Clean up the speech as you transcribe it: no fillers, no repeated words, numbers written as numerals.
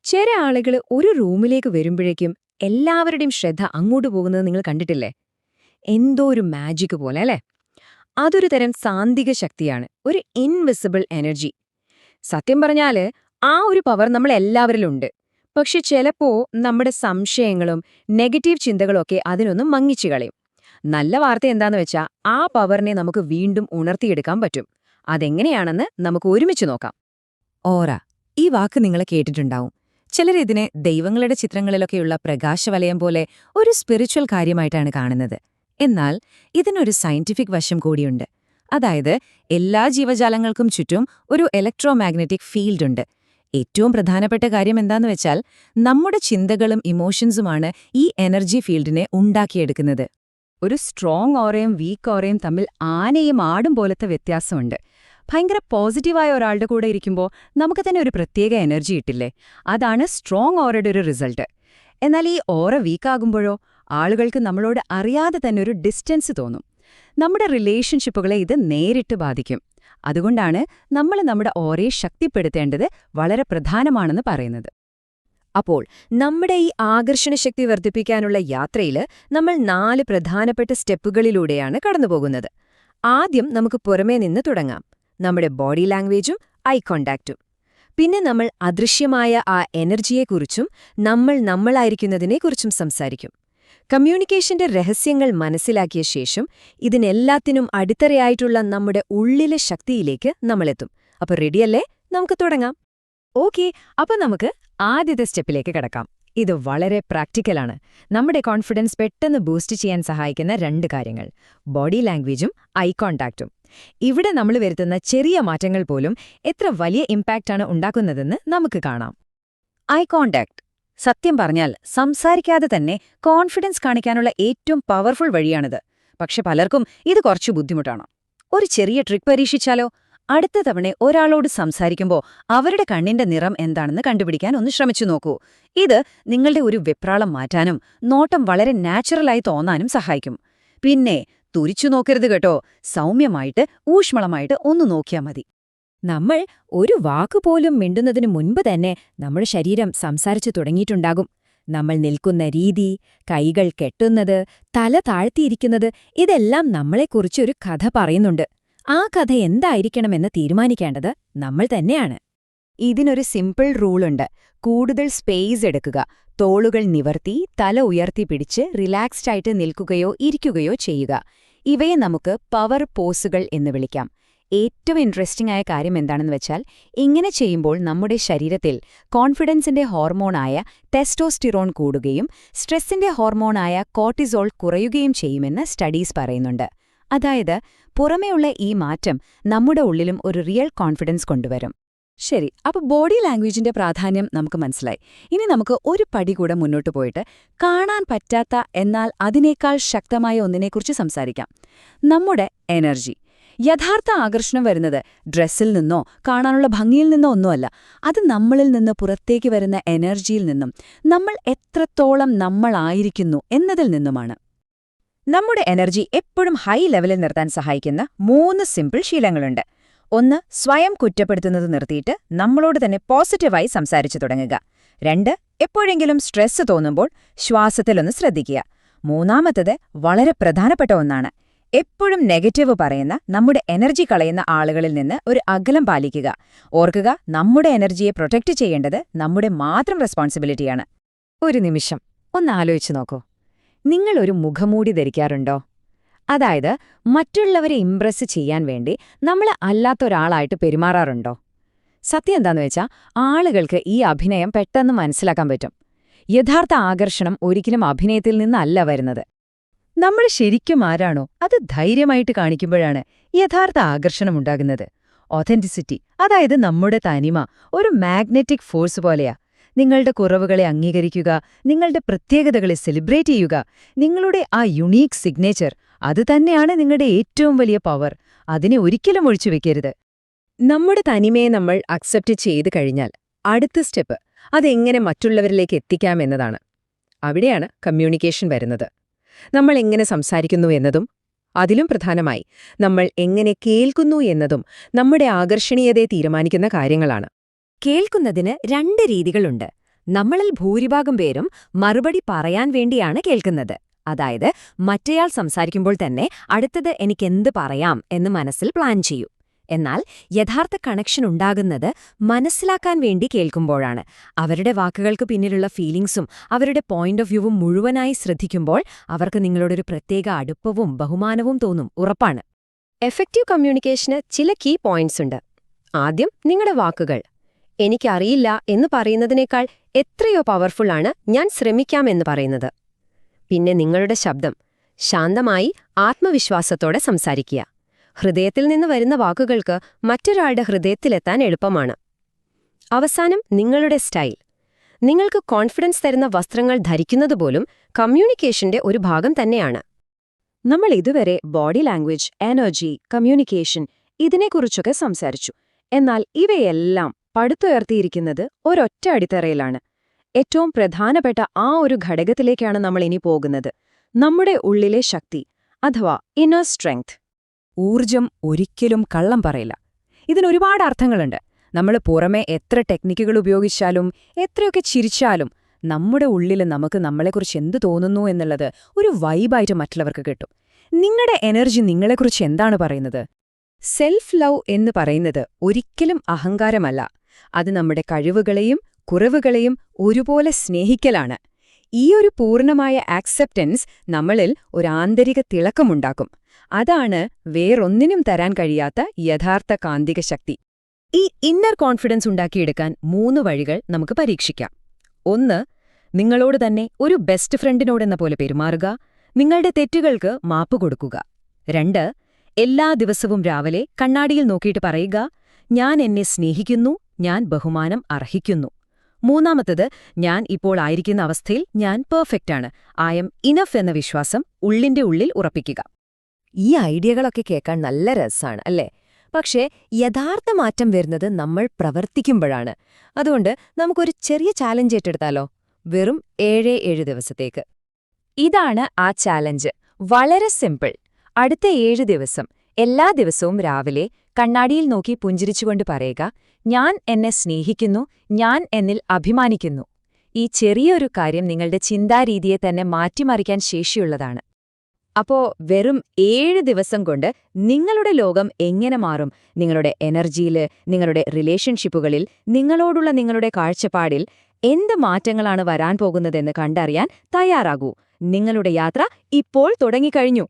ചില ആളുകൾ ഒരു റൂമിലേക്ക് വരുമ്പോഴേക്കും എല്ലാവരുടെയും ശ്രദ്ധ അങ്ങോട്ട് പോകുന്നത് നിങ്ങൾ കണ്ടിട്ടില്ലേ? എന്തോ ഒരു മാജിക് പോലെ അല്ലേ? അതൊരു തരം സാന്തിക ശക്തിയാണ്, ഒരു ഇൻവിസിബിൾ എനർജി. സത്യം പറഞ്ഞാല് ആ ഒരു പവർ നമ്മൾ എല്ലാവരിലുണ്ട്. പക്ഷെ ചിലപ്പോ നമ്മുടെ സംശയങ്ങളും നെഗറ്റീവ് ചിന്തകളൊക്കെ അതിനൊന്ന് മങ്ങിച്ചു കളയും. നല്ല വാർത്ത എന്താന്ന് വെച്ചാ ആ പവറിനെ നമുക്ക് വീണ്ടും ഉണർത്തിയെടുക്കാൻ പറ്റും. അതെങ്ങനെയാണെന്ന് നമുക്ക് ഒരുമിച്ച് നോക്കാം. ഓറ, ഈ വാക്ക് നിങ്ങൾ കേട്ടിട്ടുണ്ടാവും. ചിലരിതിനെ ദൈവങ്ങളുടെ ചിത്രങ്ങളിലൊക്കെയുള്ള പ്രകാശവലയം പോലെ ഒരു സ്പിരിച്വൽ കാര്യമായിട്ടാണ് കാണുന്നത്. എന്നാൽ ഇതിനൊരു സയന്റിഫിക് വശം കൂടിയുണ്ട്. അതായത് എല്ലാ ജീവജാലങ്ങൾക്കും ചുറ്റും ഒരു ഇലക്ട്രോമാഗ്നറ്റിക് ഫീൽഡുണ്ട്. ഏറ്റവും പ്രധാനപ്പെട്ട കാര്യം എന്താന്ന് വെച്ചാൽ നമ്മുടെ ചിന്തകളും ഇമോഷൻസുമാണ് ഈ എനർജി ഫീൽഡിനെ ഉണ്ടാക്കിയെടുക്കുന്നത്. ഒരു സ്ട്രോങ് ഓറയും വീക്ക് ഓറയും തമ്മിൽ ആനയും ആടും പോലത്തെ വ്യത്യാസമുണ്ട്. ഭയങ്കര പോസിറ്റീവായ ഒരാളുടെ കൂടെ ഇരിക്കുമ്പോൾ നമുക്ക് തന്നെ ഒരു പ്രത്യേക എനർജി കിട്ടില്ലേ? അതാണ് സ്ട്രോങ് ഓറയുടെ ഒരു റിസൾട്ട്. എന്നാൽ ഈ ഓറ വീക്കാകുമ്പോഴോ ആളുകൾക്ക് നമ്മളോട് അറിയാതെ തന്നെ ഒരു ഡിസ്റ്റൻസ് തോന്നും. നമ്മുടെ റിലേഷൻഷിപ്പുകളെ ഇത് നേരിട്ട് ബാധിക്കും. അതുകൊണ്ടാണ് നമ്മൾ നമ്മുടെ ഓറയെ ശക്തിപ്പെടുത്തേണ്ടത് വളരെ പ്രധാനമാണെന്ന് പറയുന്നത്. അപ്പോൾ നമ്മുടെ ഈ ആകർഷണശക്തി വർദ്ധിപ്പിക്കാനുള്ള യാത്രയിൽ നമ്മൾ 4 പ്രധാനപ്പെട്ട സ്റ്റെപ്പുകളിലൂടെയാണ് കടന്നുപോകുന്നത്. ആദ്യം നമുക്ക് പുറമേ നിന്ന് തുടങ്ങാം, നമ്മുടെ ബോഡി ലാംഗ്വേജും ഐ കോണ്ടാക്റ്റും. പിന്നെ നമ്മൾ അദൃശ്യമായ ആ എനർജിയെക്കുറിച്ചും നമ്മളായിരിക്കുന്നതിനെക്കുറിച്ചും സംസാരിക്കും. കമ്മ്യൂണിക്കേഷന്റെ രഹസ്യങ്ങൾ മനസ്സിലാക്കിയ ശേഷം ഇതിനെല്ലാത്തിനും അടിത്തറയായിട്ടുള്ള നമ്മുടെ ഉള്ളിലെ ശക്തിയിലേക്ക് നമ്മളെത്തും. അപ്പൊ റെഡിയല്ലേ? നമുക്ക് തുടങ്ങാം. ഓക്കെ, അപ്പൊ നമുക്ക് ആദ്യത്തെ സ്റ്റെപ്പിലേക്ക് കടക്കാം. ഇത് വളരെ പ്രാക്ടിക്കലാണ്. നമ്മുടെ കോൺഫിഡൻസ് പെട്ടെന്ന് ബൂസ്റ്റ് ചെയ്യാൻ സഹായിക്കുന്ന 2 കാര്യങ്ങൾ: ബോഡി ലാംഗ്വേജും ഐ കോണ്ടാക്റ്റും. ഇവിടെ നമ്മൾ വരുത്തുന്ന ചെറിയ മാറ്റങ്ങൾ പോലും എത്ര വലിയ ഇമ്പാക്റ്റാണ് ഉണ്ടാക്കുന്നതെന്ന് നമുക്ക് കാണാം. ഐ കോണ്ടാക്ട്, സത്യം പറഞ്ഞാൽ സംസാരിക്കാതെ തന്നെ കോൺഫിഡൻസ് കാണിക്കാനുള്ള ഏറ്റവും പവർഫുൾ വഴിയാണിത്. പക്ഷെ പലർക്കും ഇത് കുറച്ചു ബുദ്ധിമുട്ടാണ്. ഒരു ചെറിയ ട്രിക്ക് പരീക്ഷിച്ചാലോ? അടുത്ത തവണ ഒരാളോട് സംസാരിക്കുമ്പോൾ അവരുടെ കണ്ണിന്റെ നിറം എന്താണെന്ന് കണ്ടുപിടിക്കാൻ ഒന്ന് ശ്രമിച്ചു നോക്കൂ. ഇത് നിങ്ങളുടെ ഒരു വെപ്രാളം മാറ്റാനും നോട്ടം വളരെ നാച്ചുറലായി തോന്നാനും സഹായിക്കും. പിന്നെ തുരിച്ചു നോക്കരുത് കേട്ടോ. സൗമ്യമായിട്ട് ഊഷ്മളമായിട്ട് ഒന്ന് നോക്കിയാൽ മതി. നമ്മൾ ഒരു വാക്കുപോലും മിണ്ടുന്നതിനു മുൻപ് തന്നെ നമ്മുടെ ശരീരം സംസാരിച്ചു തുടങ്ങിയിട്ടുണ്ടാകും. നമ്മൾ നിൽക്കുന്ന രീതി, കൈകൾ കെട്ടുന്നത്, തല താഴ്ത്തിയിരിക്കുന്നത്, ഇതെല്ലാം നമ്മളെക്കുറിച്ചൊരു കഥ പറയുന്നുണ്ട്. ആ കഥ എന്തായിരിക്കണമെന്ന് തീരുമാനിക്കേണ്ടത് നമ്മൾ തന്നെയാണ്. ഇതിനൊരു സിമ്പിൾ റൂളുണ്ട്. കൂടുതൽ സ്പേസ് എടുക്കുക. തോളുകൾ നിവർത്തി തല ഉയർത്തി പിടിച്ച് റിലാക്സ്ഡായിട്ട് നിൽക്കുകയോ ഇരിക്കുകയോ ചെയ്യുക. ഇവയെ നമുക്ക് പവർ പോസുകൾ എന്ന് വിളിക്കാം. ഏറ്റവും ഇൻട്രസ്റ്റിംഗ് ആയ കാര്യം എന്താണെന്ന് വെച്ചാൽ, ഇങ്ങനെ ചെയ്യുമ്പോൾ നമ്മുടെ ശരീരത്തിൽ കോൺഫിഡൻസിന്റെ ഹോർമോണായ ടെസ്റ്റോസ്റ്റിറോൺ കൂടുകയും സ്ട്രെസ്സിന്റെ ഹോർമോണായ കോർട്ടിസോൾ കുറയുകയും ചെയ്യുമെന്ന് സ്റ്റഡീസ് പറയുന്നുണ്ട്. അതായത് പുറമേയുള്ള ഈ മാറ്റം നമ്മുടെ ഉള്ളിലും ഒരു റിയൽ കോൺഫിഡൻസ് കൊണ്ടുവരും. ശരി, അപ്പോൾ ബോഡി ലാംഗ്വേജിന്റെ പ്രാധാന്യം നമുക്ക് മനസ്സിലായി. ഇനി നമുക്ക് ഒരു പടി കൂടെ മുന്നോട്ട് പോയിട്ട് കാണാൻ പറ്റാത്ത എന്നാൽ അതിനേക്കാൾ ശക്തമായ ഒന്നിനെക്കുറിച്ച് സംസാരിക്കാം: നമ്മുടെ എനർജി. യഥാർത്ഥ ആകർഷണം വരുന്നത് ഡ്രസ്സിൽ നിന്നോ കാണാനുള്ള ഭംഗിയിൽ നിന്നോ ഒന്നുമല്ല. അത് നമ്മളിൽ നിന്ന് പുറത്തേക്ക് വരുന്ന എനർജിയിൽ നിന്നും, നമ്മൾ എത്രത്തോളം നമ്മളായിരിക്കുന്നു എന്നതിൽ നിന്നുമാണ്. നമ്മുടെ എനർജി എപ്പോഴും ഹൈ ലെവലിൽ നിർത്താൻ സഹായിക്കുന്ന 3 സിമ്പിൾ ശീലങ്ങളുണ്ട്. 1. സ്വയം കുറ്റപ്പെടുത്തുന്നത് നിർത്തിയിട്ട് നമ്മളോട് തന്നെ പോസിറ്റീവായി സംസാരിച്ചു തുടങ്ങുക. 2. എപ്പോഴെങ്കിലും സ്ട്രെസ് തോന്നുമ്പോൾ ശ്വാസത്തിലൊന്ന് ശ്രദ്ധിക്കുക. 3. വളരെ പ്രധാനപ്പെട്ട ഒന്നാണ്: എപ്പോഴും നെഗറ്റീവ് പറയുന്ന, നമ്മുടെ എനർജി കളയുന്ന ആളുകളിൽ നിന്ന് ഒരു അകലം പാലിക്കുക. ഓർക്കുക, നമ്മുടെ എനർജിയെ പ്രൊട്ടക്റ്റ് ചെയ്യേണ്ടത് നമ്മുടെ മാത്രം റെസ്പോൺസിബിലിറ്റിയാണ്. ഒരു നിമിഷം ഒന്ന് ആലോചിച്ചു നോക്കൂ. നിങ്ങളൊരു മുഖമൂടി ധരിക്കാറുണ്ടോ? അതായത് മറ്റുള്ളവരെ ഇംപ്രസ് ചെയ്യാൻ വേണ്ടി നമ്മൾ അല്ലാത്തൊരാളായിട്ട് പെരുമാറാറുണ്ടോ? സത്യം എന്താന്ന് വെച്ചാൽ, ആളുകൾക്ക് ഈ അഭിനയം പെട്ടെന്ന് മനസ്സിലാക്കാൻ പറ്റും. യഥാർത്ഥ ആകർഷണം ഒരിക്കലും അഭിനയത്തിൽ നിന്നല്ല വരുന്നത്. നമ്മൾ ശരിക്കും ആരാണോ അത് ധൈര്യമായിട്ട് കാണിക്കുമ്പോഴാണ് യഥാർത്ഥ ആകർഷണമുണ്ടാകുന്നത്. ഒതന്റിസിറ്റി, അതായത് നമ്മുടെ തനിമ, ഒരു മാഗ്നറ്റിക് ഫോഴ്സ് പോലെയാ. നിങ്ങളുടെ കുറവുകളെ അംഗീകരിക്കുക, നിങ്ങളുടെ പ്രത്യേകതകളെ സെലിബ്രേറ്റ് ചെയ്യുക, നിങ്ങളുടെ ആ യുണീക്ക് സിഗ്നേച്ചർ, അത് തന്നെയാണ് നിങ്ങളുടെ ഏറ്റവും വലിയ പവർ. അതിനെ ഒരിക്കലും ഒഴിച്ചുവെക്കരുത്. നമ്മുടെ തനിമയെ നമ്മൾ അക്സെപ്റ്റ് ചെയ്തു കഴിഞ്ഞാൽ അടുത്ത സ്റ്റെപ്പ് അതെങ്ങനെ മറ്റുള്ളവരിലേക്ക് എത്തിക്കാം എന്നതാണ്. അവിടെയാണ് കമ്മ്യൂണിക്കേഷൻ വരുന്നത്. നമ്മൾ എങ്ങനെ സംസാരിക്കുന്നു എന്നതും, അതിലും പ്രധാനമായി നമ്മൾ എങ്ങനെ കേൾക്കുന്നു എന്നതും നമ്മുടെ ആകർഷണീയതയെ തീരുമാനിക്കുന്ന കാര്യങ്ങളാണ്. കേൾക്കുന്നതിന് 2 രീതികളുണ്ട്. നമ്മളിൽ ഭൂരിഭാഗം പേരും മറുപടി പറയാൻ വേണ്ടിയാണ് കേൾക്കുന്നത്. അതായത് മറ്റേയാൾ സംസാരിക്കുമ്പോൾ തന്നെ അടുത്തത് എനിക്കെന്ത് പറയാം എന്ന് മനസ്സിൽ പ്ലാൻ ചെയ്യൂ. എന്നാൽ യഥാർത്ഥ കണക്ഷൻ ഉണ്ടാകുന്നത് മനസ്സിലാക്കാൻ വേണ്ടി കേൾക്കുമ്പോഴാണ്. അവരുടെ വാക്കുകൾക്ക് പിന്നിലുള്ള ഫീലിംഗ്സും അവരുടെ പോയിന്റ് ഓഫ് വ്യൂവും മുഴുവനായി ശ്രദ്ധിക്കുമ്പോൾ അവർക്ക് നിങ്ങളോടൊരു പ്രത്യേക അടുപ്പവും ബഹുമാനവും തോന്നും, ഉറപ്പാണ്. എഫക്റ്റീവ് കമ്മ്യൂണിക്കേഷന് ചില കീ പോയിന്റ്സ് ഉണ്ട്. ആദ്യം, നിങ്ങളുടെ വാക്കുകൾ. എനിക്കറിയില്ല എന്ന് പറയുന്നതിനേക്കാൾ എത്രയോ പവർഫുള്ളാണ് ഞാൻ ശ്രമിക്കാം എന്ന് പറയുന്നത്. പിന്നെ നിങ്ങളുടെ ശബ്ദം. ശാന്തമായി ആത്മവിശ്വാസത്തോടെ സംസാരിക്കുക. ഹൃദയത്തിൽ നിന്ന് വരുന്ന വാക്കുകൾക്ക് മറ്റൊരാളുടെ ഹൃദയത്തിലെത്താൻ എളുപ്പമാണ്. അവസാനം, നിങ്ങളുടെ സ്റ്റൈൽ. നിങ്ങൾക്ക് കോൺഫിഡൻസ് തരുന്ന വസ്ത്രങ്ങൾ ധരിക്കുന്നതുപോലും കമ്മ്യൂണിക്കേഷന്റെ ഒരു ഭാഗം തന്നെയാണ്. നമ്മൾ ഇതുവരെ ബോഡി ലാംഗ്വേജ്, എനർജി, കമ്മ്യൂണിക്കേഷൻ ഇതിനെക്കുറിച്ചൊക്കെ സംസാരിച്ചു. എന്നാൽ ഇവയെല്ലാം പടുത്തുയർത്തിയിരിക്കുന്നത് ഒരൊറ്റ അടിത്തറയിലാണ്. ഏറ്റവും പ്രധാനപ്പെട്ട ആ ഒരു ഘടകത്തിലേക്കാണ് നമ്മൾ ഇനി പോകുന്നത്. നമ്മുടെ ഉള്ളിലെ ശക്തി, അഥവാ ഇന്നർ സ്ട്രെങ്ത്. ഊർജം ഒരിക്കലും കള്ളം പറയില്ല. ഇതിനൊരുപാട് അർത്ഥങ്ങളുണ്ട്. നമ്മൾ പുറമെ എത്ര ടെക്നിക്കുകൾ ഉപയോഗിച്ചാലും എത്രയൊക്കെ ചിരിച്ചാലും നമ്മുടെ ഉള്ളിൽ നമുക്ക് നമ്മളെക്കുറിച്ച് എന്തു തോന്നുന്നു എന്നുള്ളത് ഒരു വൈബായിട്ട് മറ്റുള്ളവർക്ക് കിട്ടും. നിങ്ങളുടെ എനർജി നിങ്ങളെക്കുറിച്ച് എന്താണ് പറയുന്നത്? സെൽഫ് ലവ് എന്ന് പറയുന്നത് ഒരിക്കലും അഹങ്കാരമല്ല. അത് നമ്മുടെ കഴിവുകളെയും കുറവുകളെയും ഒരുപോലെ സ്നേഹിക്കലാണ്. ഈ ഒരു പൂർണ്ണമായ ആക്സെപ്റ്റൻസ് നമ്മളിൽ ഒരു ആന്തരിക തിളക്കമുണ്ടാക്കും. അതാണ് വേറൊന്നിനും തരാൻ കഴിയാത്ത യഥാർത്ഥ കാന്തിക ശക്തി. ഈ ഇന്നർ കോൺഫിഡൻസ് ഉണ്ടാക്കിയെടുക്കാൻ 3 വഴികൾ നമുക്ക് പരീക്ഷിക്കാം. 1. നിങ്ങളോട് തന്നെ ഒരു ബെസ്റ്റ് ഫ്രണ്ടിനോടെന്ന പോലെ പെരുമാറുക. നിങ്ങളുടെ തെറ്റുകൾക്ക് മാപ്പ് കൊടുക്കുക. 2. എല്ലാ ദിവസവും രാവിലെ കണ്ണാടിയിൽ നോക്കിയിട്ട് പറയുക, ഞാൻ എന്നെ സ്നേഹിക്കുന്നു, ഞാൻ ബഹുമാനം അർഹിക്കുന്നു. 3. ഞാൻ ഇപ്പോൾ ആയിരിക്കുന്ന അവസ്ഥയിൽ ഞാൻ പെർഫെക്റ്റാണ്, ഐ എം ഇനഫ് എന്ന വിശ്വാസം ഉള്ളിന്റെ ഉള്ളിൽ ഉറപ്പിക്കുക. ഈ ഐഡിയകളൊക്കെ കേൾക്കാൻ നല്ല രസാണ്, അല്ലേ? പക്ഷേ യഥാർത്ഥ മാറ്റം വരുന്നത് നമ്മൾ പ്രവർത്തിക്കുമ്പോഴാണ്. അതുകൊണ്ട് നമുക്കൊരു ചെറിയ ചാലഞ്ച് ഏറ്റെടുത്താലോ? വെറും 7 ദിവസത്തേക്ക്. ഇതാണ് ആ ചാലഞ്ച്. വളരെ സിമ്പിൾ. അടുത്ത 7 ദിവസം എല്ലാ ദിവസവും രാവിലെ കണ്ണാടിയിൽ നോക്കി പുഞ്ചിരിച്ചുകൊണ്ട് പറയുക, ഞാൻ എന്നെ സ്നേഹിക്കുന്നു, ഞാൻ എന്നിൽ അഭിമാനിക്കുന്നു. ഈ ചെറിയൊരു കാര്യം നിങ്ങളുടെ ചിന്താരീതിയെ തന്നെ മാറ്റിമറിക്കാൻ ശേഷിയുള്ളതാണ്. അപ്പോ വെറും 7 ദിവസം കൊണ്ട് നിങ്ങളുടെ ലോകം എങ്ങനെ മാറും? നിങ്ങളുടെ എനർജിയിൽ, നിങ്ങളുടെ റിലേഷൻഷിപ്പുകളിൽ, നിങ്ങളോടുള്ള നിങ്ങളുടെ കാഴ്ചപ്പാടിൽ എന്ത് മാറ്റങ്ങളാണ് വരാൻ പോകുന്നതെന്ന് കണ്ടറിയാൻ തയ്യാറാകൂ. നിങ്ങളുടെ യാത്ര ഇപ്പോൾ തുടങ്ങിക്കഴിഞ്ഞു.